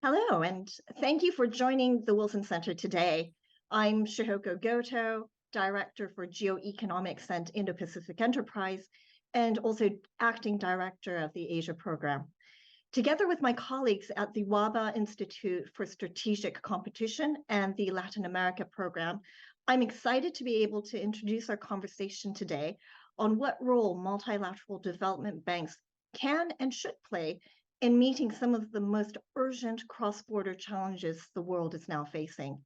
Hello, and thank you for joining the Wilson Center today. I'm Shihoko Goto, Director for Geoeconomics and Indo-Pacific Enterprise, and also Acting Director of the Asia Program. Together with my colleagues at the WABA Institute for Strategic Competition and the Latin America Program, I'm excited to be able to introduce our conversation today on what role multilateral development banks can and should play in meeting some of the most urgent cross-border challenges the world is now facing.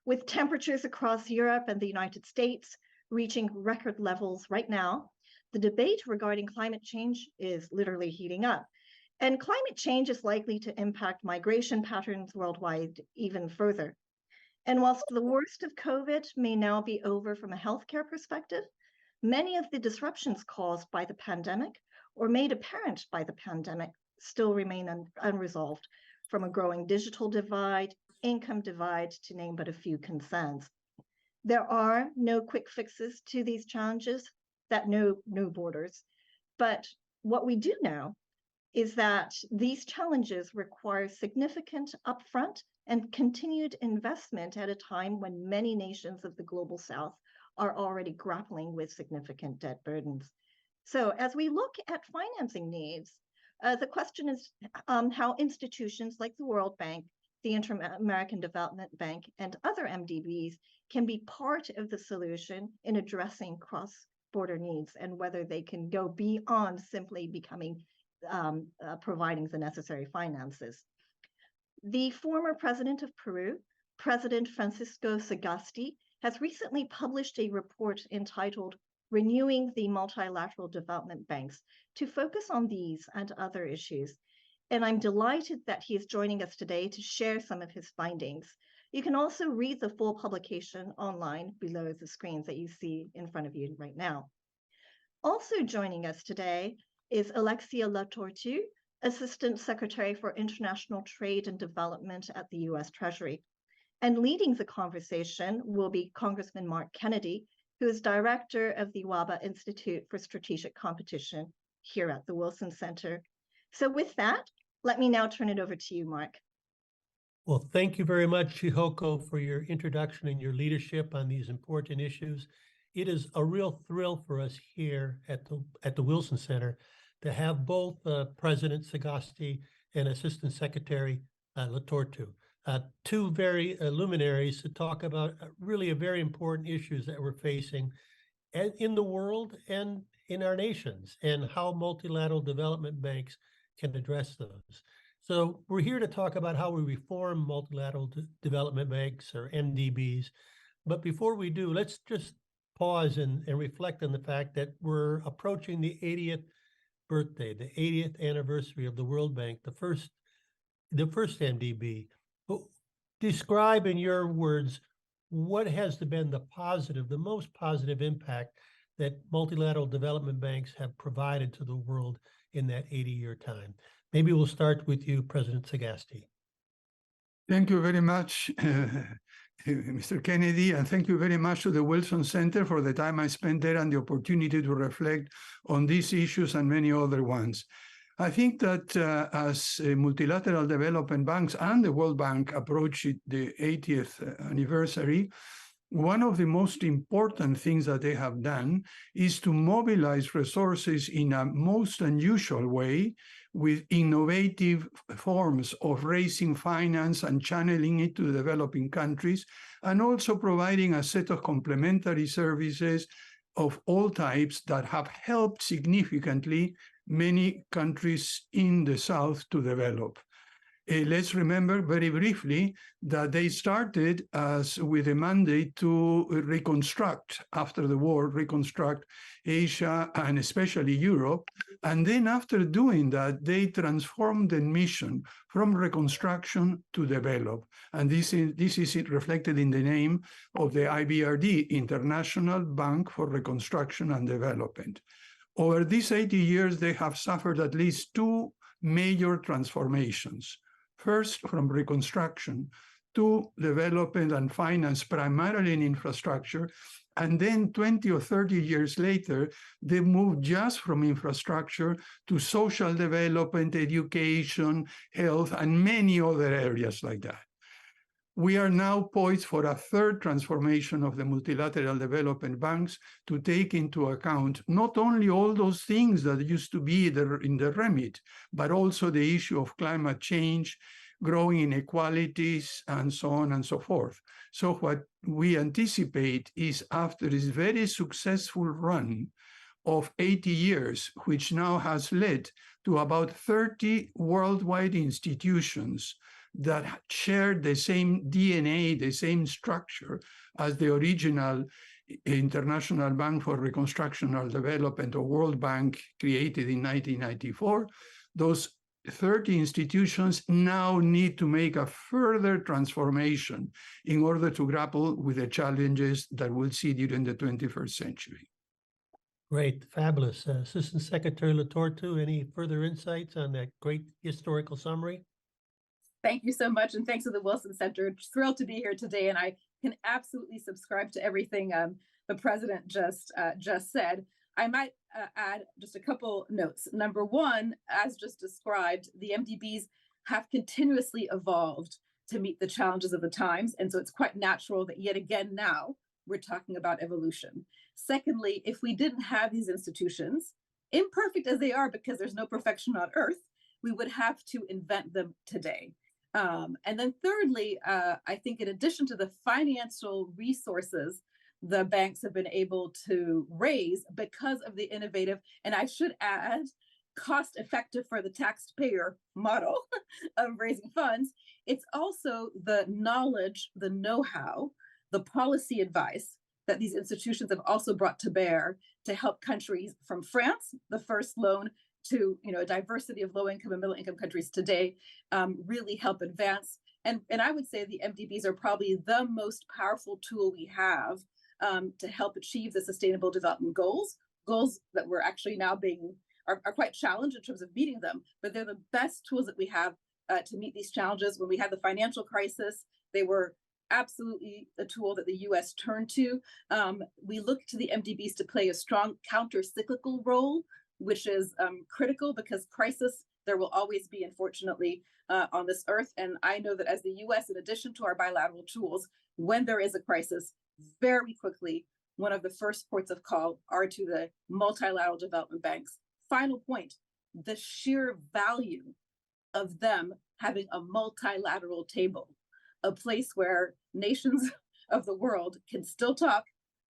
With temperatures across Europe and the United States reaching record levels right now, the debate regarding climate change is literally heating up. And climate change is likely to impact migration patterns worldwide even further. And whilst the worst of COVID may now be over from a healthcare perspective, many of the disruptions caused by the pandemic or made apparent by the pandemic still remain unresolved, from a growing digital divide, income divide, to name but a few concerns. There are no quick fixes to these challenges that know no borders, but what we do know is that these challenges require significant upfront and continued investment at a time when many nations of the global South are already grappling with significant debt burdens. So as we look at financing needs, the question is how institutions like the World Bank, the Inter-American Development Bank, and other MDBs can be part of the solution in addressing cross-border needs, and whether they can go beyond simply providing the necessary finances. The former president of Peru, President Francisco Sagasti, has recently published a report entitled Renewing the Multilateral Development Banks to focus on these and other issues. And I'm delighted that he is joining us today to share some of his findings. You can also read the full publication online below the screens that you see in front of you right now. Also joining us today is Alexia Latortu, Assistant Secretary for International Trade and Development at the US Treasury. And leading the conversation will be Congressman Mark Kennedy, who is Director of the WABA Institute for Strategic Competition here at the Wilson Center. So with that, let me now turn it over to you, Mark. Well, thank you very much, Shihoko, for your introduction and your leadership on these important issues. It is a real thrill for us here at the Wilson Center to have both President Sagasti and Assistant Secretary Latortu, two very luminaries to talk about really very important issues that we're facing in the world and in our nations, and how multilateral development banks can address those. So we're here to talk about how we reform multilateral development banks, or MDBs. But before we do, let's just pause and reflect on the fact that we're approaching the 80th birthday, the 80th anniversary of the World Bank, the first MDB. Describe in your words, what has been the most positive impact that multilateral development banks have provided to the world in that 80-year time? Maybe we'll start with you, President Sagasti. Thank you very much, Mr. Kennedy, and thank you very much to the Wilson Center for the time I spent there and the opportunity to reflect on these issues and many other ones. I think that as multilateral development banks and the World Bank approach the 80th anniversary, one of the most important things that they have done is to mobilize resources in a most unusual way, with innovative forms of raising finance and channeling it to developing countries, and also providing a set of complementary services of all types that have helped significantly many countries in the South to develop. Let's remember very briefly that they started with a mandate to reconstruct, after the war, reconstruct Asia and especially Europe. And then after doing that, they transformed the mission from reconstruction to develop. And this is reflected in the name of the IBRD, International Bank for Reconstruction and Development. Over these 80 years, they have suffered at least two major transformations. First, from reconstruction to development and finance primarily in infrastructure. And then 20 or 30 years later, they moved just from infrastructure to social development, education, health, and many other areas like that. We are now poised for a third transformation of the multilateral development banks to take into account not only all those things that used to be in the remit, but also the issue of climate change, growing inequalities, and so on and so forth. So what we anticipate is, after this very successful run of 80 years, which now has led to about 30 worldwide institutions that share the same DNA, the same structure as the original International Bank for Reconstruction and Development, or World Bank, created in 1994. Those 30 institutions now need to make a further transformation in order to grapple with the challenges that we'll see during the 21st century. Great, fabulous. Assistant Secretary Latortu, any further insights on that great historical summary? Thank you so much, and thanks to the Wilson Center. Thrilled to be here today, and I can absolutely subscribe to everything the president just said. I might add just a couple notes. Number one, as just described, the MDBs have continuously evolved to meet the challenges of the times, and so it's quite natural that yet again now we're talking about evolution. Secondly, if we didn't have these institutions, imperfect as they are because there's no perfection on earth, we would have to invent them today. And then thirdly, I think in addition to the financial resources the banks have been able to raise because of the innovative, and I should add, cost-effective for the taxpayer model of raising funds, it's also the knowledge, the know-how, the policy advice that these institutions have also brought to bear to help countries from France, the first loan, to a diversity of low-income and middle-income countries today, really help advance. And I would say the MDBs are probably the most powerful tool we have to help achieve the Sustainable Development Goals that we're actually now are quite challenged in terms of meeting them, but they're the best tools that we have to meet these challenges. When we had the financial crisis, they were absolutely a tool that the US turned to. We look to the MDBs to play a strong counter-cyclical role, which is critical because crisis there will always be, unfortunately, on this earth. And I know that as the US, in addition to our bilateral tools, when there is a crisis, very quickly, one of the first ports of call are to the multilateral development banks. Final point, the sheer value of them having a multilateral table, a place where nations of the world can still talk,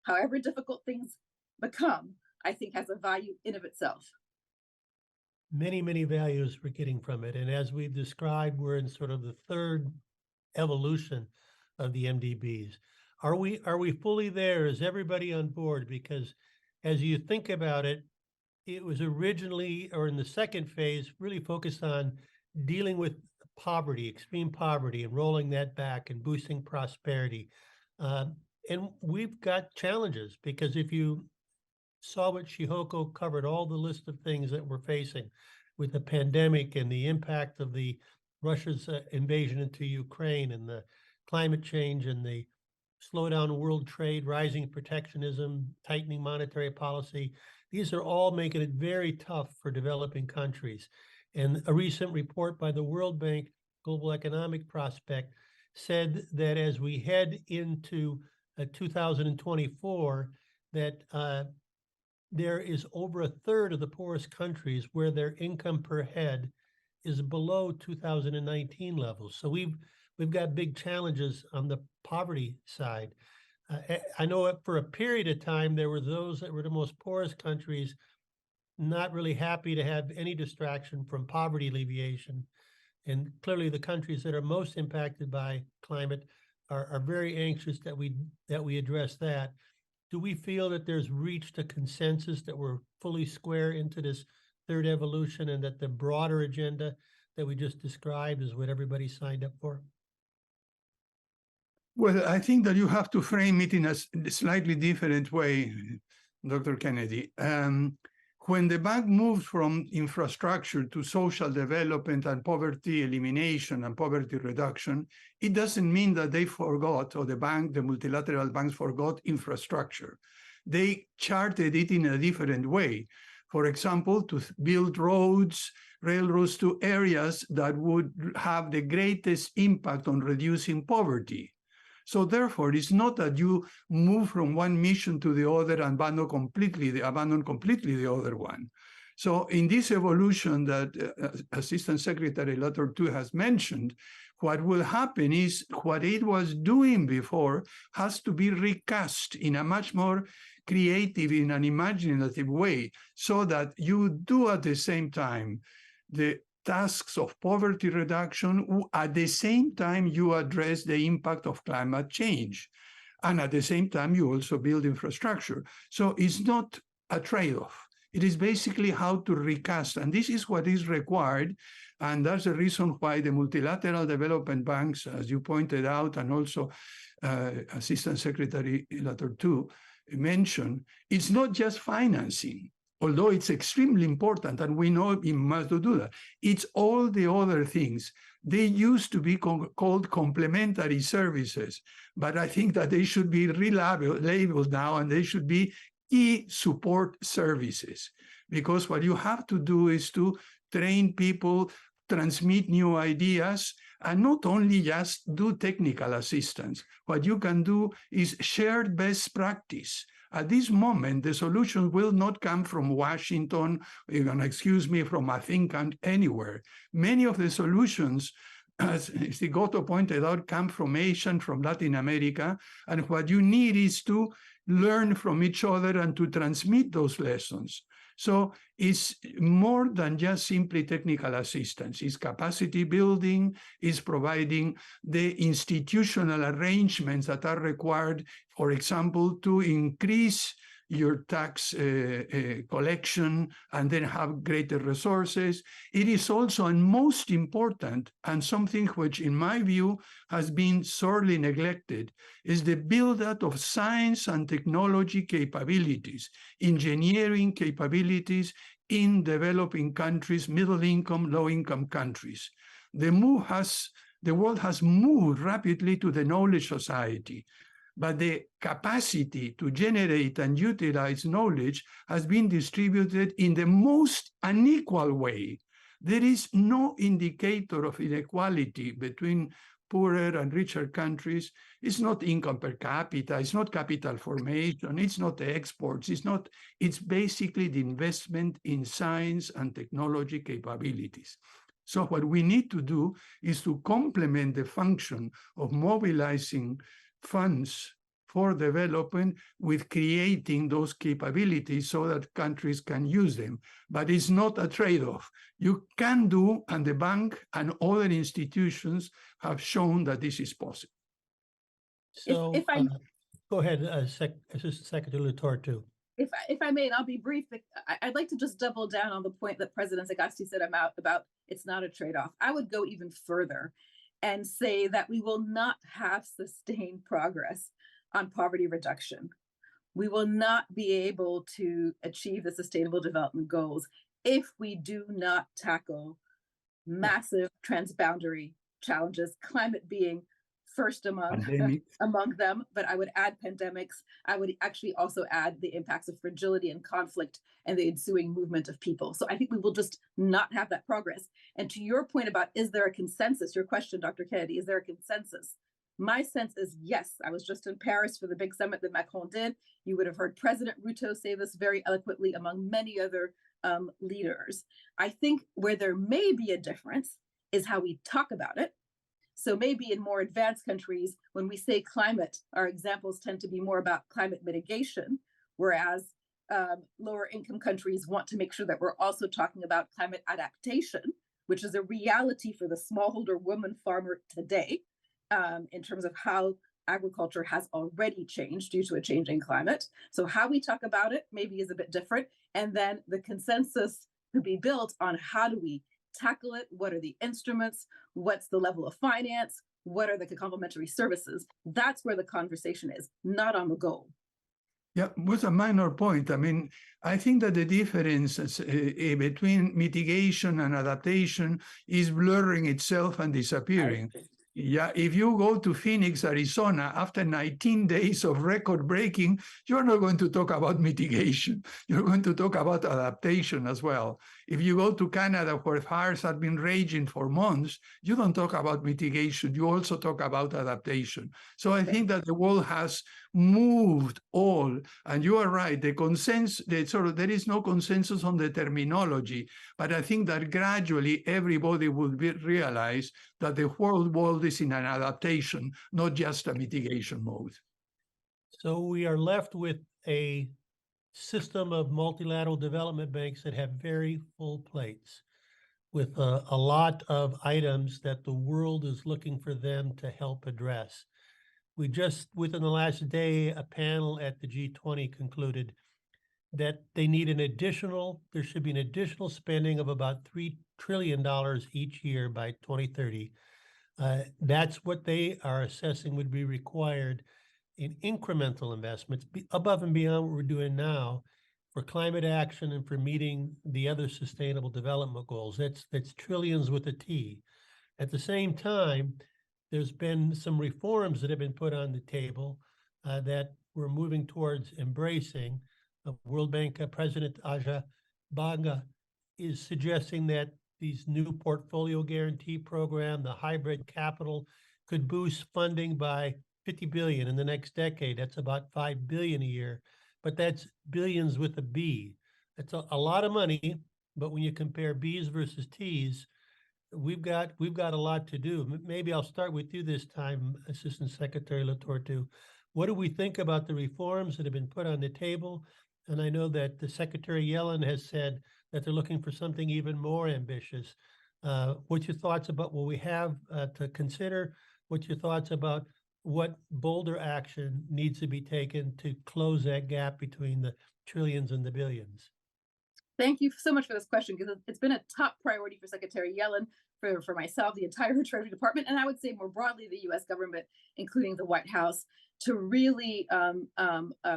however difficult things become, I think has a value in of itself. Many, many values we're getting from it. And as we've described, we're in sort of the third evolution of the MDBs. Are we fully there? Is everybody on board? Because as you think about it, it was originally, or in the second phase, really focused on dealing with poverty, extreme poverty, and rolling that back and boosting prosperity. And we've got challenges, because if you saw what Chihoko covered, all the list of things that we're facing with the pandemic and the impact of Russia's invasion into Ukraine, and the climate change, and the slowdown in world trade, rising protectionism, tightening monetary policy. These are all making it very tough for developing countries. And a recent report by the World Bank Global Economic Prospect said that as we head into 2024, that there is over a third of the poorest countries where their income per head is below 2019 levels. So we've got big challenges on the poverty side. I know for a period of time, there were those that were the most poorest countries not really happy to have any distraction from poverty alleviation. And clearly the countries that are most impacted by climate are very anxious that we address that. Do we feel that there's reached a consensus that we're fully square into this third evolution, and that the broader agenda that we just described is what everybody signed up for? Well, I think that you have to frame it in a slightly different way, Dr. Kennedy. when the bank moved from infrastructure to social development and poverty elimination and poverty reduction, it doesn't mean that they forgot, or the multilateral banks forgot infrastructure. They charted it in a different way. For example, to build roads, railroads to areas that would have the greatest impact on reducing poverty. So therefore, it's not that you move from one mission to the other and abandon completely the other one. So in this evolution that Assistant Secretary Letter 2 has mentioned, what will happen is what it was doing before has to be recast in a much more creative, in an imaginative way, so that you do at the same time the tasks of poverty reduction, at the same time you address the impact of climate change. And at the same time, you also build infrastructure. So it's not a trade-off. It is basically how to recast. And this is what is required. And that's the reason why the multilateral development banks, as you pointed out, and also Assistant Secretary Letter 2 mentioned, it's not just financing, although it's extremely important, and we know we must do that. It's all the other things. They used to be called complementary services, but I think that they should be relabeled now, and they should be key support services, because what you have to do is to train people, transmit new ideas, and not only just do technical assistance. What you can do is shared best practice. At this moment, the solution will not come from Washington, excuse me, from a think tank anywhere. Many of the solutions, as Sigoto pointed out, come from Asia and from Latin America. And what you need is to learn from each other and to transmit those lessons. So it's more than just simply technical assistance. It's capacity building, it's providing the institutional arrangements that are required, for example, to increase your tax collection and then have greater resources. It is also, and most important, and something which in my view has been sorely neglected, is the build-up of science and technology capabilities, engineering capabilities in developing countries, middle-income, low-income countries. The world has moved rapidly to the knowledge society, but the capacity to generate and utilize knowledge has been distributed in the most unequal way. There is no indicator of inequality between poorer and richer countries. It's not income per capita, it's not capital formation, it's not exports, it's basically the investment in science and technology capabilities. So what we need to do is to complement the function of mobilizing funds for development with creating those capabilities so that countries can use them. But it's not a trade-off. You can do, and the bank and other institutions have shown that this is possible. So if I go ahead, Assistant Secretary Letter 2. If I may, and I'll be brief, I'd like to just double down on the point that President Sagasti said about it's not a trade-off. I would go even further and say that we will not have sustained progress on poverty reduction. We will not be able to achieve the Sustainable Development Goals if we do not tackle massive transboundary challenges, climate being first among them, but I would add pandemics. I would actually also add the impacts of fragility and conflict and the ensuing movement of people. So I think we will just not have that progress. And to your point about, is there a consensus? Your question, Dr. Kennedy, is there a consensus? My sense is yes. I was just in Paris for the big summit that Macron did. You would have heard President Ruto say this very eloquently among many other leaders. I think where there may be a difference is how we talk about it. So maybe in more advanced countries, when we say climate, our examples tend to be more about climate mitigation, whereas lower income countries want to make sure that we're also talking about climate adaptation, which is a reality for the smallholder woman farmer today, in terms of how agriculture has already changed due to a changing climate. So how we talk about it maybe is a bit different. And then the consensus could be built on how do we tackle it? What are the instruments? What's the level of finance? What are the complementary services? That's where the conversation is, not on the goal. Yeah, was a minor point. I mean, I think that the difference between mitigation and adaptation is blurring itself and disappearing. Yeah, if you go to Phoenix, Arizona, after 19 days of record breaking, you're not going to talk about mitigation. You're going to talk about adaptation as well. If you go to Canada, where fires have been raging for months, you don't talk about mitigation. You also talk about adaptation. So I think that the world has moved all, and you are right, the consensus, there is no consensus on the terminology, but I think that gradually everybody will realize that the whole world is in an adaptation, not just a mitigation mode. So we are left with a system of multilateral development banks that have very full plates with a lot of items that the world is looking for them to help address. We just, within the last day, a panel at the G20 concluded that they need there should be an additional spending of about $3 trillion each year by 2030. That's what they are assessing would be required in incremental investments above and beyond what we're doing now for climate action and for meeting the other sustainable development goals. That's trillions with a T. At the same time, there's been some reforms that have been put on the table that we're moving towards embracing. World Bank President Aja Banga is suggesting that these new portfolio guarantee program, the hybrid capital, could boost funding by 50 billion in the next decade. That's about 5 billion a year, but that's billions with a B. That's a lot of money, but when you compare B's versus T's, we've got a lot to do. Maybe I'll start with you this time, Assistant Secretary Latortu. What do we think about the reforms that have been put on the table? And I know that the Secretary Yellen has said that they're looking for something even more ambitious. What's your thoughts about what we have to consider? What's your thoughts about what bolder action needs to be taken to close that gap between the trillions and the billions? Thank you so much for this question, because it's been a top priority for Secretary Yellen, for myself, the entire Treasury Department, and I would say more broadly the US government, including the White House, to really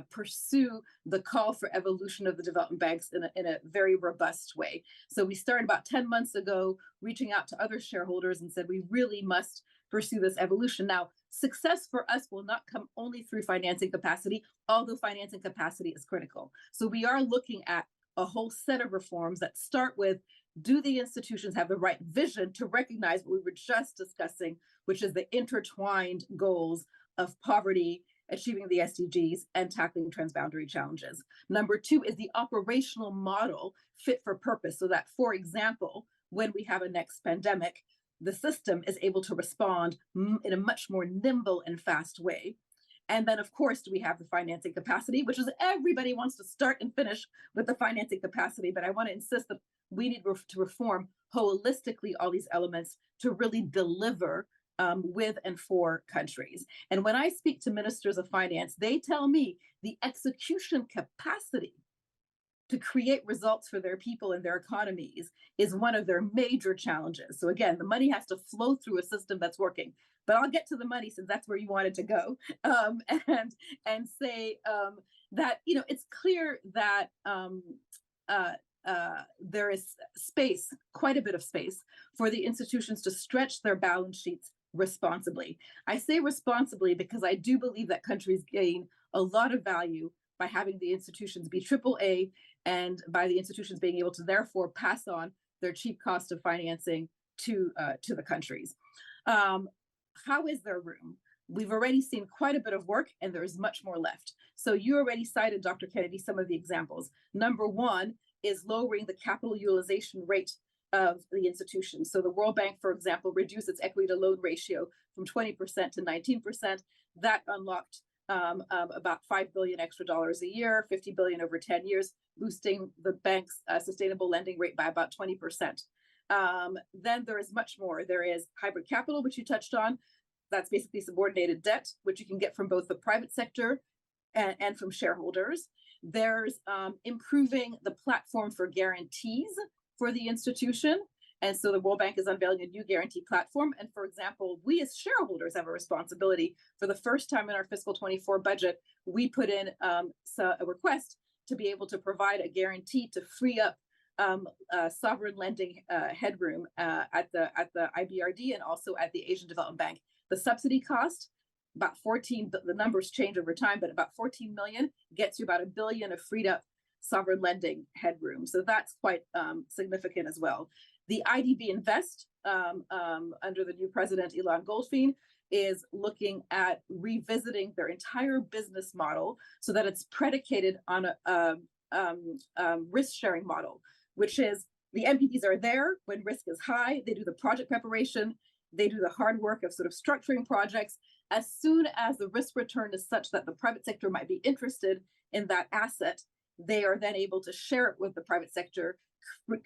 pursue the call for evolution of the development banks in a very robust way. So we started about 10 months ago reaching out to other shareholders and said we really must pursue this evolution. Now, success for us will not come only through financing capacity, although financing capacity is critical. So we are looking at a whole set of reforms that start with, do the institutions have the right vision to recognize what we were just discussing, which is the intertwined goals of poverty, achieving the SDGs, and tackling transboundary challenges. Number two is the operational model fit for purpose, so that, for example, when we have a next pandemic, the system is able to respond in a much more nimble and fast way. And then, of course, we have the financing capacity, which is everybody wants to start and finish with the financing capacity. But I want to insist that we need to reform holistically all these elements to really deliver with and for countries. And when I speak to ministers of finance, they tell me the execution capacity to create results for their people and their economies is one of their major challenges. So again, the money has to flow through a system that's working. But I'll get to the money, since that's where you wanted to go, and say that it's clear that there is space, quite a bit of space, for the institutions to stretch their balance sheets responsibly. I say responsibly because I do believe that countries gain a lot of value by having the institutions be AAA, and by the institutions being able to therefore pass on their cheap cost of financing to the countries. How is there room? We've already seen quite a bit of work, and there is much more left. So you already cited, Dr. Kennedy, some of the examples. Number one is lowering the capital utilization rate of the institution. So the World Bank, for example, reduced its equity to loan ratio from 20% to 19%. That unlocked about $5 billion extra dollars a year, 50 billion over 10 years, boosting the bank's sustainable lending rate by about 20%. Then there is much more. There is hybrid capital, which you touched on. That's basically subordinated debt, which you can get from both the private sector and from shareholders. There's improving the platform for guarantees for the institution. And so the World Bank is unveiling a new guarantee platform. And for example, we as shareholders have a responsibility. For the first time in our fiscal 24 budget, we put in a request to be able to provide a guarantee to free up sovereign lending headroom at the IBRD and also at the Asian Development Bank. The subsidy cost, about 14, the numbers change over time, but about 14 million gets you about $1 billion of freed up sovereign lending headroom. So that's quite significant as well. The IDB Invest under the new president, Ilan Goldfein, is looking at revisiting their entire business model so that it's predicated on a risk-sharing model, which is the MDBs are there when risk is high. They do the project preparation. They do the hard work of sort of structuring projects. As soon as the risk return is such that the private sector might be interested in that asset, they are then able to share it with the private sector,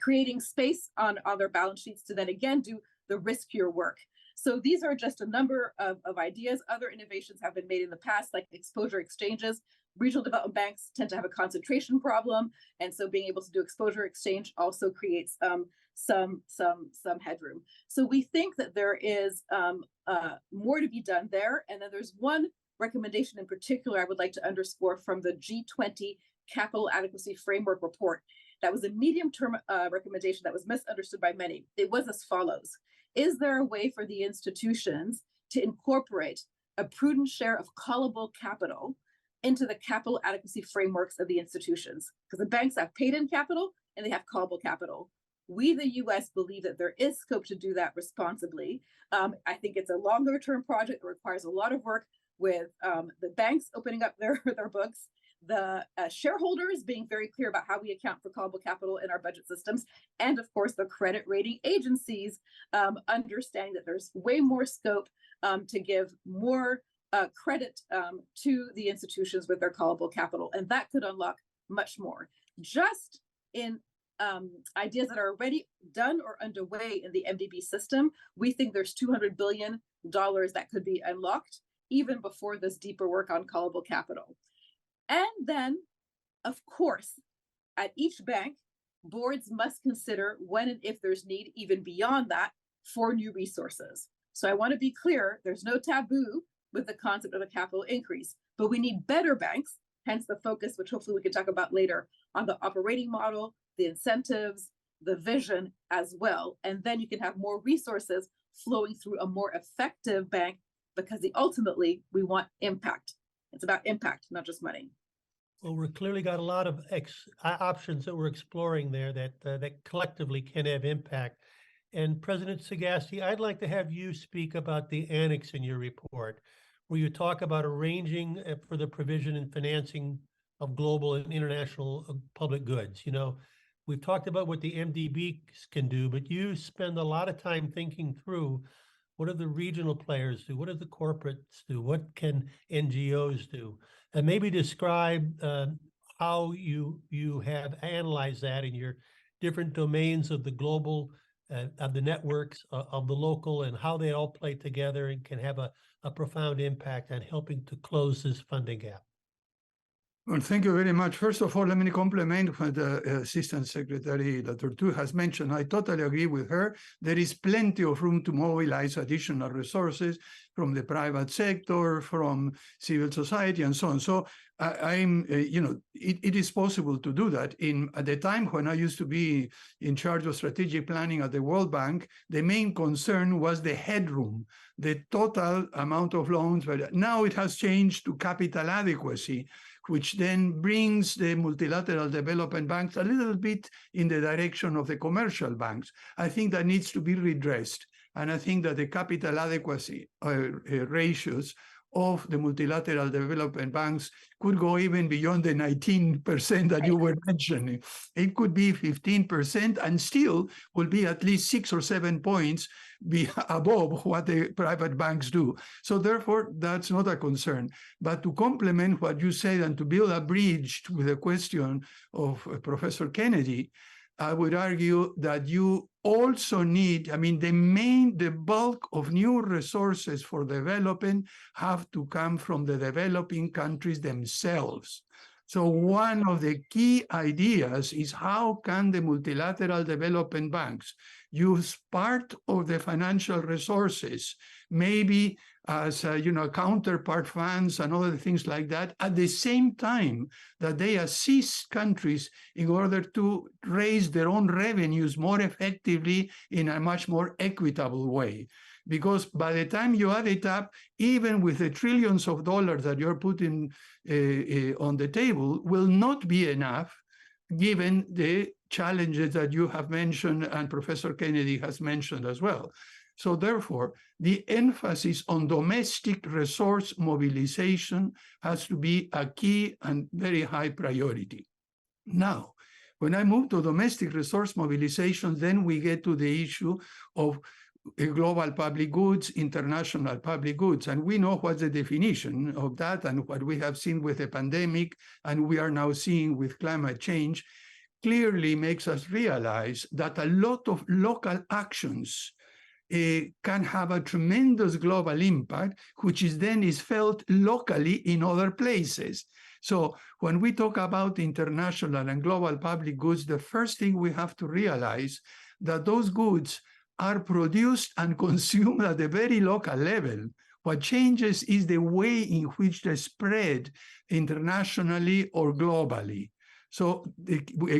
creating space on their balance sheets to then again do the riskier work. So these are just a number of ideas. Other innovations have been made in the past, like exposure exchanges. Regional development banks tend to have a concentration problem, and so being able to do exposure exchange also creates some headroom. So we think that there is more to be done there. And then there's one recommendation in particular I would like to underscore from the G20 Capital Adequacy Framework report. That was a medium-term recommendation that was misunderstood by many. It was as follows. Is there a way for the institutions to incorporate a prudent share of callable capital into the capital adequacy frameworks of the institutions? Because the banks have paid-in capital and they have callable capital. We, the US, believe that there is scope to do that responsibly. I think it's a longer-term project that requires a lot of work with the banks opening up their books, the shareholders being very clear about how we account for callable capital in our budget systems, and of course the credit rating agencies understanding that there's way more scope to give more credit to the institutions with their callable capital, and that could unlock much more. Just in ideas that are already done or underway in the MDB system, we think there's $200 billion that could be unlocked even before this deeper work on callable capital. And then, of course, at each bank, boards must consider when and if there's need, even beyond that, for new resources. So I want to be clear, there's no taboo with the concept of a capital increase, but we need better banks, hence the focus, which hopefully we can talk about later, on the operating model, the incentives, the vision as well. And then you can have more resources flowing through a more effective bank, because ultimately we want impact. It's about impact, not just money. Well, we've clearly got a lot of options that we're exploring there that collectively can have impact. And President Sagasti, I'd like to have you speak about the annex in your report, where you talk about arranging for the provision and financing of global and international public goods. You know, we've talked about what the MDBs can do, but you spend a lot of time thinking through what do the regional players do? What do the corporates do? What can NGOs do? And maybe describe how you have analyzed that in your different domains of the global, of the networks, of the local, and how they all play together and can have a profound impact on helping to close this funding gap. Well, thank you very much. First of all, let me compliment what the Assistant Secretary Dr. Tu has mentioned. I totally agree with her. There is plenty of room to mobilize additional resources from the private sector, from civil society, and so on. So it is possible to do that. At the time when I used to be in charge of strategic planning at the World Bank, the main concern was the headroom, the total amount of loans. But now it has changed to capital adequacy, which then brings the multilateral development banks a little bit in the direction of the commercial banks. I think that needs to be redressed. And I think that the capital adequacy ratios of the multilateral development banks could go even beyond the 19% that you were mentioning. It could be 15% and still will be at least 6 or 7 points above what the private banks do. So therefore, that's not a concern. But to complement what you said and to build a bridge to the question of Professor Kennedy, I would argue that you also need, the bulk of new resources for development have to come from the developing countries themselves. So one of the key ideas is how can the multilateral development banks use part of the financial resources, maybe as counterpart funds and other things like that, at the same time that they assist countries in order to raise their own revenues more effectively in a much more equitable way. Because by the time you add it up, even with the trillions of dollars that you're putting on the table, will not be enough given the challenges that you have mentioned and Professor Kennedy has mentioned as well. So therefore, the emphasis on domestic resource mobilization has to be a key and very high priority. Now, when I move to domestic resource mobilization, then we get to the issue of global public goods, international public goods. And we know what's the definition of that, and what we have seen with the pandemic, and we are now seeing with climate change, clearly makes us realize that a lot of local actions can have a tremendous global impact, which is felt locally in other places. So when we talk about international and global public goods, the first thing we have to realize that those goods are produced and consumed at a very local level. What changes is the way in which they spread internationally or globally. So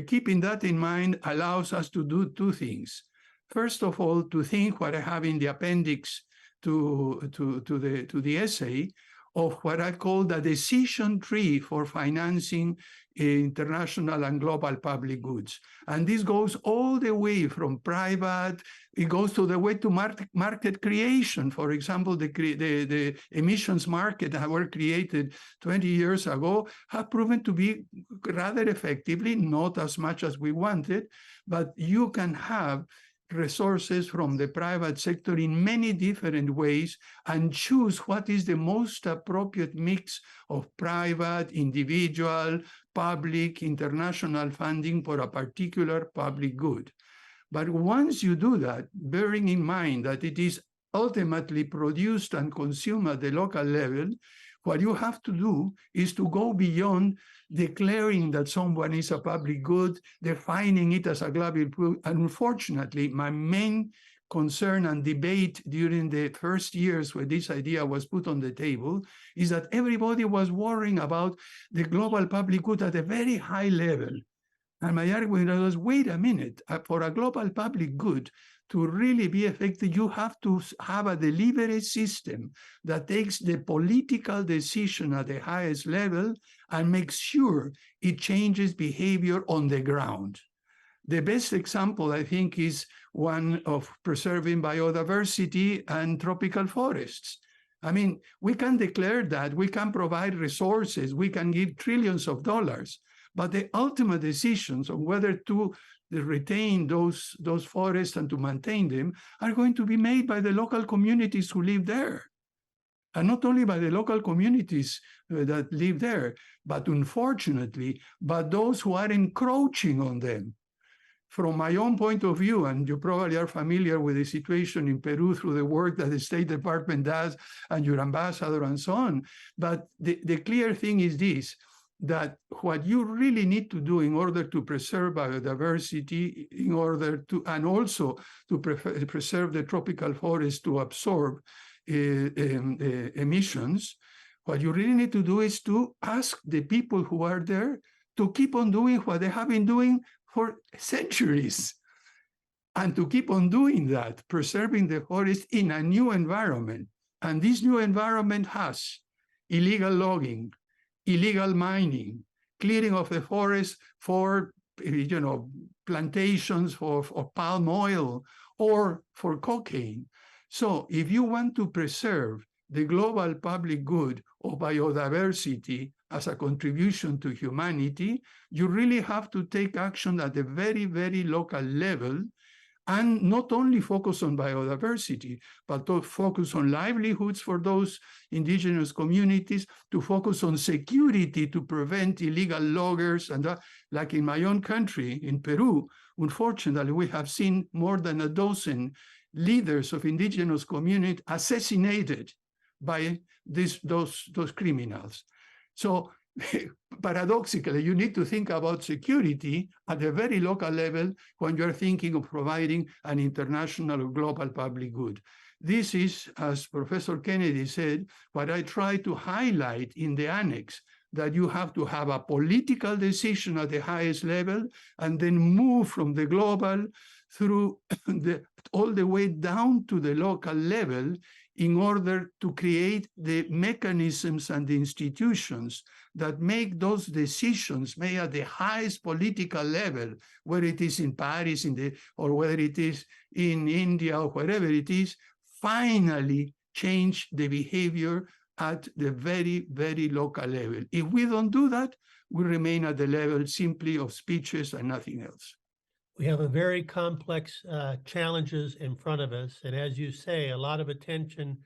keeping that in mind allows us to do two things. First of all, to think what I have in the appendix to the essay of what I call the decision tree for financing international and global public goods. And this goes all the way from private, it goes to the way to market creation. For example, the emissions market that were created 20 years ago have proven to be rather effectively, not as much as we wanted, but you can have resources from the private sector in many different ways and choose what is the most appropriate mix of private, individual, public, international funding for a particular public good. But once you do that, bearing in mind that it is ultimately produced and consumed at the local level, what you have to do is to go beyond declaring that someone is a public good, defining it as a global good. And unfortunately, my main concern and debate during the first years when this idea was put on the table is that everybody was worrying about the global public good at a very high level. And my argument was, wait a minute, for a global public good to really be effective, you have to have a delivery system that takes the political decision at the highest level and makes sure it changes behavior on the ground. The best example, I think, is one of preserving biodiversity and tropical forests. I mean, we can declare that, we can provide resources, we can give trillions of dollars, but the ultimate decisions on whether to retain those forests and to maintain them are going to be made by the local communities who live there. And not only by the local communities that live there, but unfortunately, by those who are encroaching on them. From my own point of view, and you probably are familiar with the situation in Peru through the work that the State Department does and your ambassador and so on, but the clear thing is this, that what you really need to do in order to preserve biodiversity, in order to, and also to preserve the tropical forest to absorb emissions, what you really need to do is to ask the people who are there to keep on doing what they have been doing for centuries, and to keep on doing that, preserving the forest in a new environment. And this new environment has illegal logging, illegal mining, clearing of the forest for plantations for palm oil or for cocaine. So if you want to preserve the global public good of biodiversity as a contribution to humanity, you really have to take action at a very, very local level, and not only focus on biodiversity, but to focus on livelihoods for those indigenous communities, to focus on security to prevent illegal loggers. And like in my own country, in Peru, unfortunately, we have seen more than a dozen leaders of indigenous community assassinated by those criminals. So paradoxically, you need to think about security at a very local level when you're thinking of providing an international or global public good. This is, as Professor Kennedy said, what I try to highlight in the annex, that you have to have a political decision at the highest level and then move from the global through all the way down to the local level in order to create the mechanisms and the institutions that make those decisions made at the highest political level, whether it is in Paris or whether it is in India or wherever it is, finally change the behavior at the very, very local level. If we don't do that, we remain at the level simply of speeches and nothing else. We have a very complex challenges in front of us. And as you say, a lot of attention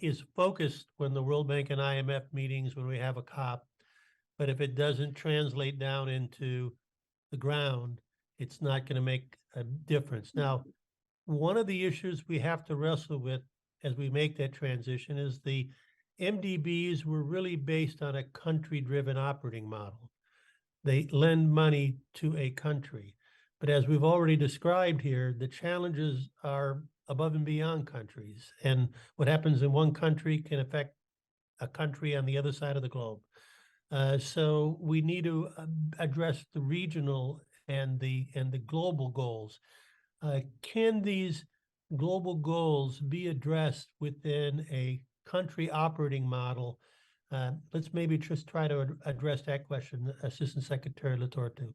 is focused when the World Bank and IMF meetings, when we have a COP. But if it doesn't translate down into the ground, it's not going to make a difference. Now, one of the issues we have to wrestle with as we make that transition is the MDBs were really based on a country-driven operating model. They lend money to a country. But as we've already described here, the challenges are above and beyond countries. And what happens in one country can affect a country on the other side of the globe. So we need to address the regional and the global goals. Can these global goals be addressed within a country operating model? Let's maybe just try to address that question, Assistant Secretary Latortu.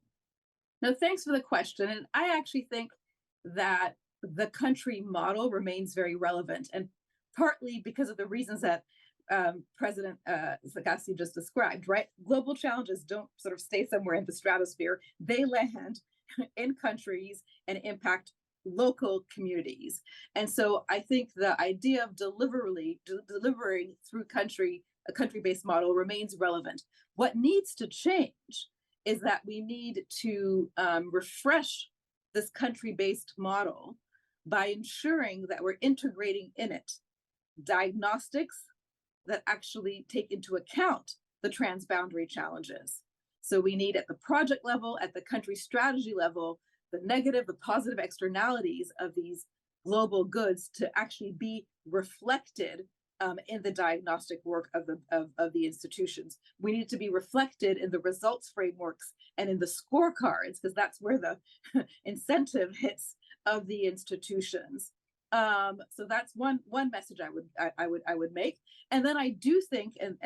No, thanks for the question. And I actually think that the country model remains very relevant, and partly because of the reasons that President Sagasti just described, right? Global challenges don't sort of stay somewhere in the stratosphere. They land in countries and impact local communities. And so I think the idea of delivering through a country-based model remains relevant. What needs to change is that we need to refresh this country-based model by ensuring that we're integrating in it diagnostics that actually take into account the transboundary challenges. So we need at the project level, at the country strategy level, the negative, the positive externalities of these global goods to actually be reflected in the diagnostic work of the institutions. We need to be reflected in the results frameworks and in the scorecards, because that's where the incentive hits of the institutions. So that's one message I would make. And then I do think, and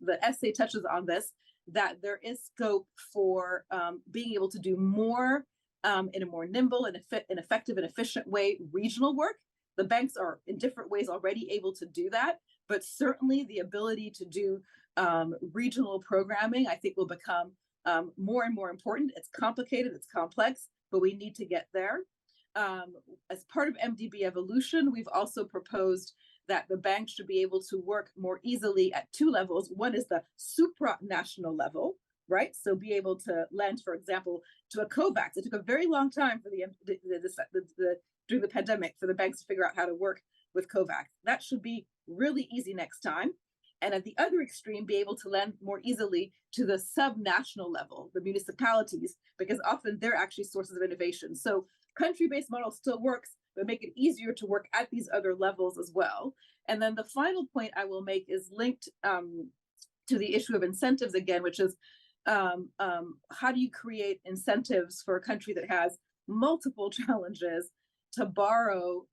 the essay touches on this, that there is scope for being able to do more in a more nimble and effective and efficient way, regional work. The banks are in different ways already able to do that, but certainly the ability to do regional programming, I think, will become more and more important. It's complicated, it's complex, but we need to get there. As part of MDB evolution, we've also proposed that the banks should be able to work more easily at two levels. One is the supranational level, right? So be able to lend, for example, to a COVAX. It took a very long time for during the pandemic for the banks to figure out how to work with COVAX. That should be really easy next time. And at the other extreme, be able to lend more easily to the subnational level, the municipalities, because often they're actually sources of innovation. So country-based model still works, but make it easier to work at these other levels as well. And then the final point I will make is linked to the issue of incentives again, which is how do you create incentives for a country that has multiple challenges to borrow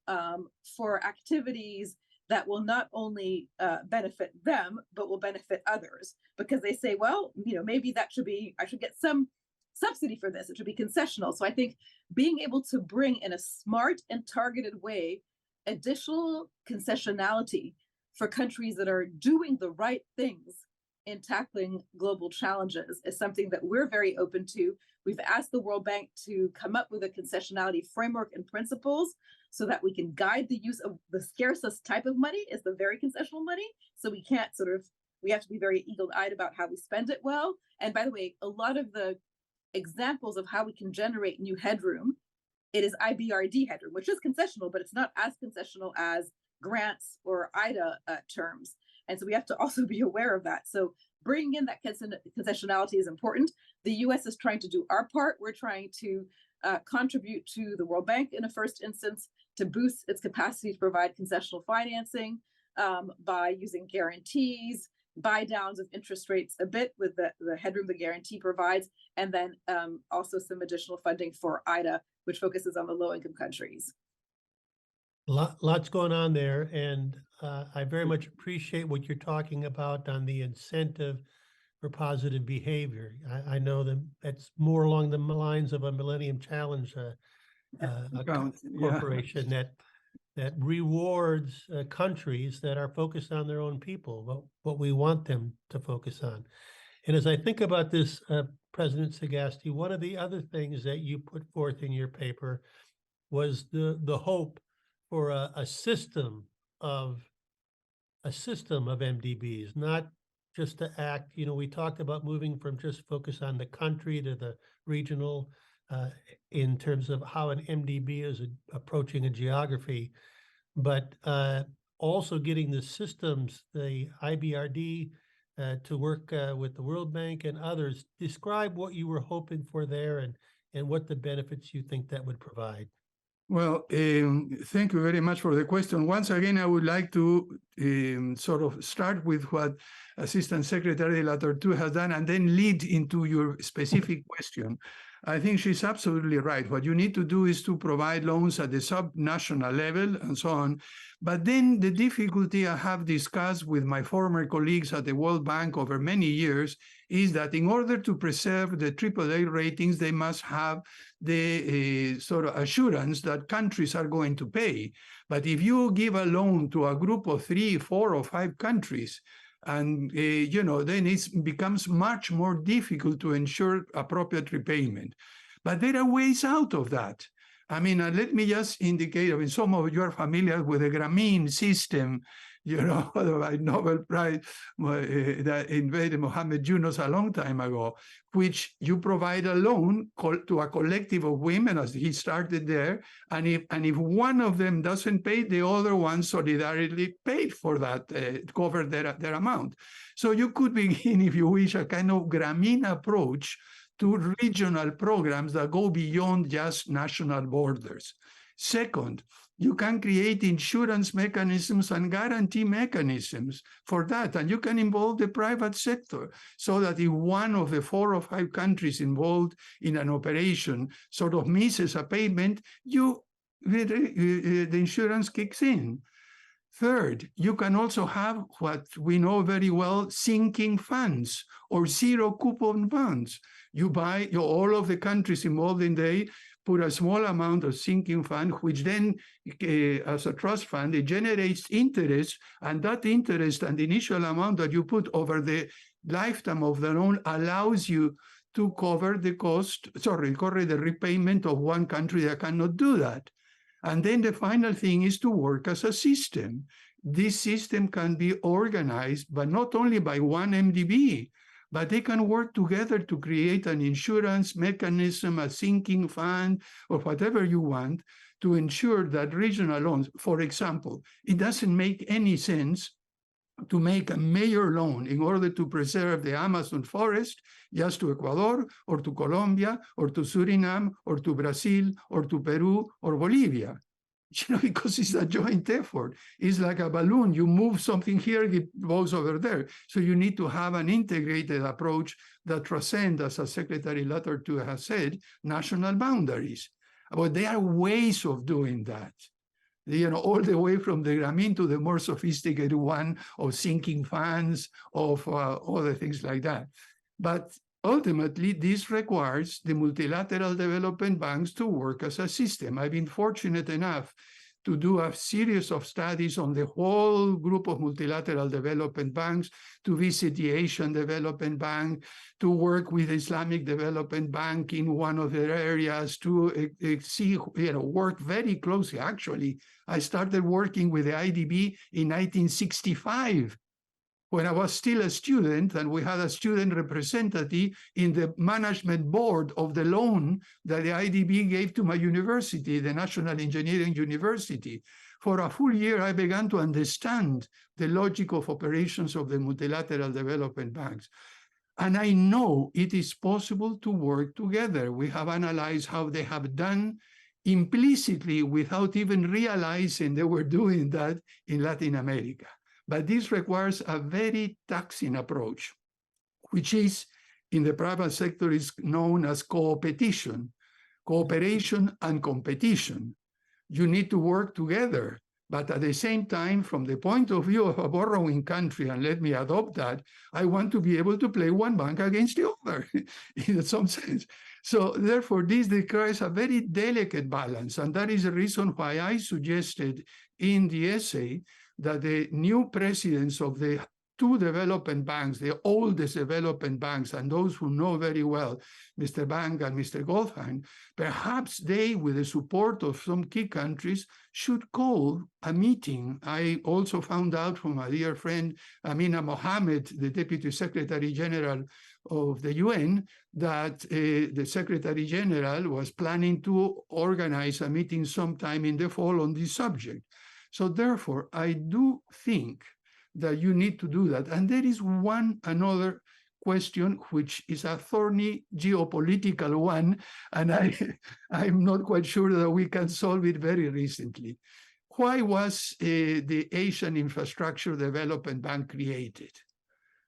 for activities that will not only benefit them, but will benefit others? Because they say, well, maybe I should get some subsidy for this. It should be concessional. So I think being able to bring in a smart and targeted way additional concessionality for countries that are doing the right things in tackling global challenges is something that we're very open to. We've asked the World Bank to come up with a concessionality framework and principles so that we can guide the use of the scarcest type of money is the very concessional money. So we have to be very eagle-eyed about how we spend it well. And by the way, a lot of the examples of how we can generate new headroom, it is IBRD headroom, which is concessional, but it's not as concessional as grants or IDA terms. And so we have to also be aware of that. So bringing in that concessionality is important. The U.S. is trying to do our part. We're trying to contribute to the World Bank in a first instance to boost its capacity to provide concessional financing by using guarantees, buy downs of interest rates a bit with the headroom the guarantee provides, and then also some additional funding for IDA, which focuses on the low-income countries. Lots going on there, and I very much appreciate what you're talking about on the incentive for positive behavior. I know that that's more along the lines of a Millennium Challenge corporation that rewards countries that are focused on their own people, what we want them to focus on. And as I think about this, President Sagasti, one of the other things that you put forth in your paper was the hope for a system of MDBs, not just to act. You know, we talked about moving from just focus on the country to the regional in terms of how an MDB is approaching a geography, but also getting the systems, the IBRD, to work with the World Bank and others. Describe what you were hoping for there and what the benefits you think that would provide. Well, thank you very much for the question. Once again, I would like to sort of start with what Assistant Secretary de la Tortuga has done and then lead into your specific question. I think she's absolutely right. What you need to do is to provide loans at the sub-national level and so on. But then the difficulty I have discussed with my former colleagues at the World Bank over many years is that in order to preserve the AAA ratings, they must have the sort of assurance that countries are going to pay. But if you give a loan to a group of 3, 4, or 5 countries, and you know, then it becomes much more difficult to ensure appropriate repayment. But there are ways out of that. I mean, let me just indicate, I mean, some of you are familiar with the Grameen system, you know, by Nobel Prize that invented Mohammed Yunus a long time ago, which you provide a loan to a collective of women, as he started there, and if one of them doesn't pay, the other one solidarily paid for that, cover their amount. So you could begin, if you wish, a kind of Grameen approach to regional programs that go beyond just national borders. Second, you can create insurance mechanisms and guarantee mechanisms for that, and you can involve the private sector so that if one of the 4 or 5 countries involved in an operation sort of misses a payment, the insurance kicks in. Third, you can also have what we know very well, sinking funds or zero coupon funds. You buy all of the countries involved in the put a small amount of sinking fund, which then, as a trust fund, it generates interest, and that interest and the initial amount that you put over the lifetime of the loan allows you to cover the the repayment of one country that cannot do that. And then the final thing is to work as a system. This system can be organized, but not only by one MDB, but they can work together to create an insurance mechanism, a sinking fund, or whatever you want to ensure that regional loans, for example, it doesn't make any sense to make a major loan in order to preserve the Amazon forest just to Ecuador or to Colombia or to Suriname or to Brazil or to Peru or Bolivia. You know, because it's a joint effort. It's like a balloon. You move something here, it goes over there. So you need to have an integrated approach that transcends, as Secretary La Tortuga has said, national boundaries. But there are ways of doing that. You know, all the way from the Grameen to the more sophisticated one of sinking funds, of other things like that. But ultimately, this requires the multilateral development banks to work as a system. I've been fortunate enough to do a series of studies on the whole group of multilateral development banks, to visit the Asian Development Bank, to work with Islamic Development Bank in one of their areas, to see, work very closely. Actually, I started working with the IDB in 1965, when I was still a student, and we had a student representative in the management board of the loan that the IDB gave to my university, the National Engineering University. For a full year, I began to understand the logic of operations of the multilateral development banks. And I know it is possible to work together. We have analyzed how they have done implicitly without even realizing they were doing that in Latin America. But this requires a very taxing approach, which is in the private sector is known as co-opetition, cooperation and competition. You need to work together, but at the same time, from the point of view of a borrowing country, and let me adopt that, I want to be able to play one bank against the other in some sense. So therefore, this requires a very delicate balance, and that is the reason why I suggested in the essay that the new presidents of the two development banks, the oldest development banks, and those who know very well, Mr. Bank and Mr. Goldheim, perhaps they, with the support of some key countries, should call a meeting. I also found out from my dear friend Amina Mohammed, the Deputy Secretary General of the UN, that the Secretary General was planning to organize a meeting sometime in the fall on this subject. So therefore, I do think that you need to do that. And there is another question, which is a thorny geopolitical one, and I'm not quite sure that we can solve it very recently. Why was the Asian Infrastructure Development Bank created?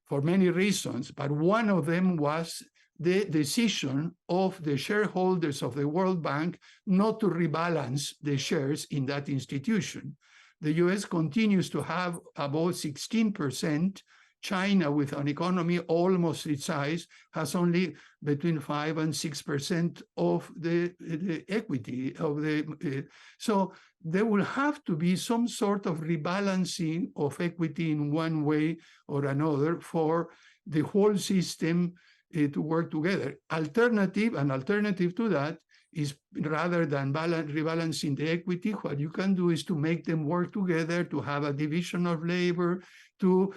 For many reasons, but one of them was the decision of the shareholders of the World Bank not to rebalance the shares in that institution. The US continues to have about 16%. China, with an economy almost its size, has only between 5 and 6% of the equity of the. So there will have to be some sort of rebalancing of equity in one way or another for the whole system to work together. An alternative to that is, rather than rebalancing the equity, what you can do is to make them work together, to have a division of labor, to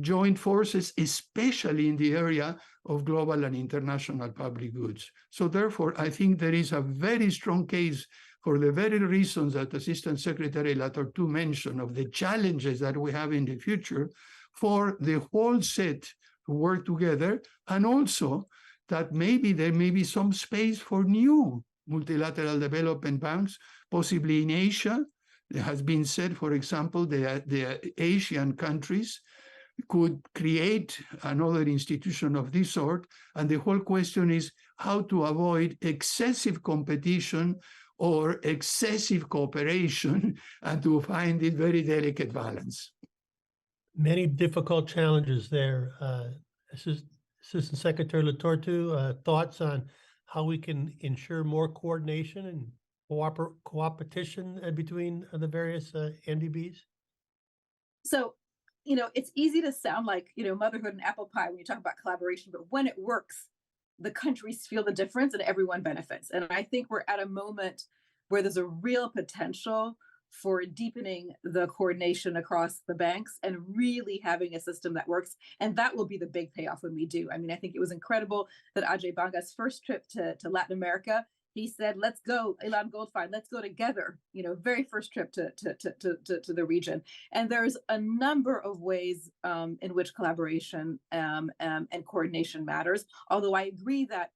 join forces, especially in the area of global and international public goods. So therefore, I think there is a very strong case for the very reasons that Assistant Secretary Latortu mentioned of the challenges that we have in the future, for the whole set to work together, and also that maybe there may be some space for new multilateral development banks, possibly in Asia. It has been said, for example, the Asian countries could create another institution of this sort. And the whole question is how to avoid excessive competition or excessive cooperation, and to find a very delicate balance. Many difficult challenges there. Assistant Secretary Latortu, thoughts on how we can ensure more coordination and cooperation between the various MDBs? So, it's easy to sound like, motherhood and apple pie when you talk about collaboration, but when it works, the countries feel the difference and everyone benefits. And I think we're at a moment where there's a real potential for deepening the coordination across the banks and really having a system that works. And that will be the big payoff when we do. I mean, I think it was incredible that Ajay Banga's first trip to Latin America, he said, let's go, Ilan Goldfein, let's go together, very first trip to the region. And there's a number of ways in which collaboration and coordination matters. Although I agree that,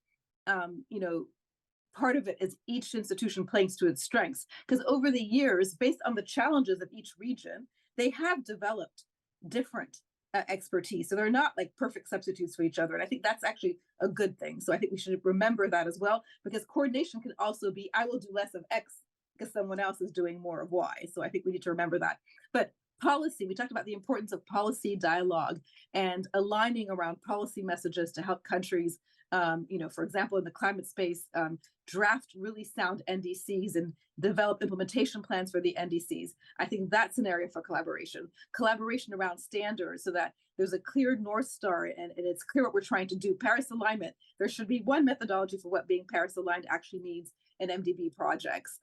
part of it is each institution playing to its strengths, because over the years, based on the challenges of each region, they have developed different expertise. So they're not like perfect substitutes for each other. And I think that's actually a good thing. So I think we should remember that as well, because coordination can also be, I will do less of X because someone else is doing more of Y. So I think we need to remember that. But policy, we talked about the importance of policy dialogue and aligning around policy messages to help countries, for example, in the climate space, draft really sound NDCs and develop implementation plans for the NDCs. I think that's an area for collaboration. Collaboration around standards so that there's a clear North Star and it's clear what we're trying to do. Paris alignment, there should be one methodology for what being Paris aligned actually means. in MDB projects.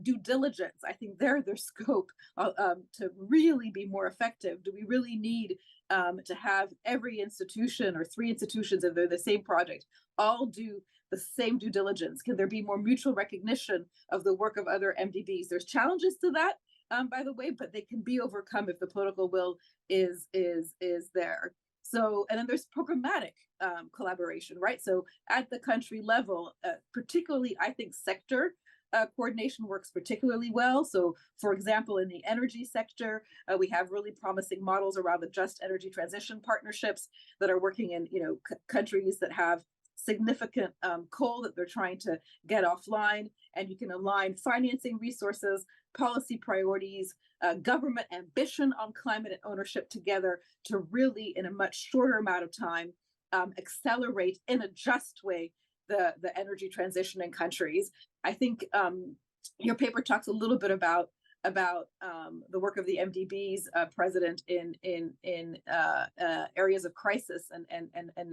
Due diligence, I think their scope to really be more effective. Do we really need to have every institution or 3 institutions, if they're the same project, all do the same due diligence? Can there be more mutual recognition of the work of other MDBs? There's challenges to that, by the way, but they can be overcome if the political will is there. So, and then there's programmatic collaboration, right? So at the country level, particularly, I think sector coordination works particularly well. So, for example, in the energy sector, we have really promising models around the just energy transition partnerships that are working in, countries that have significant coal that they're trying to get offline, and you can align financing resources, policy priorities, government ambition on climate and ownership together to really, in a much shorter amount of time, accelerate in a just way the energy transition in countries. I think your paper talks a little bit about the work of the MDBs, President, in areas of crisis and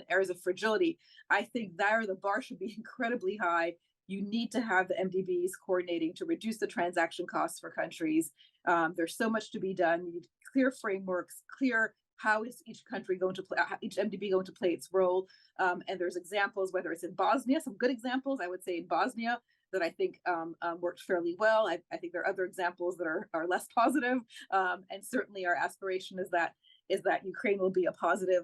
areas of fragility. I think there the bar should be incredibly high. You need to have the MDBs coordinating to reduce the transaction costs for countries. There's so much to be done. You need clear frameworks, clear how is each country going to play, each MDB going to play its role. And there's examples, whether it's in Bosnia, some good examples, I would say in Bosnia, that I think worked fairly well. I think there are other examples that are less positive. And certainly our aspiration is that Ukraine will be a positive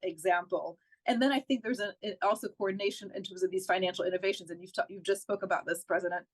example. And then I think there's also coordination in terms of these financial innovations. And you've just spoke about this, President,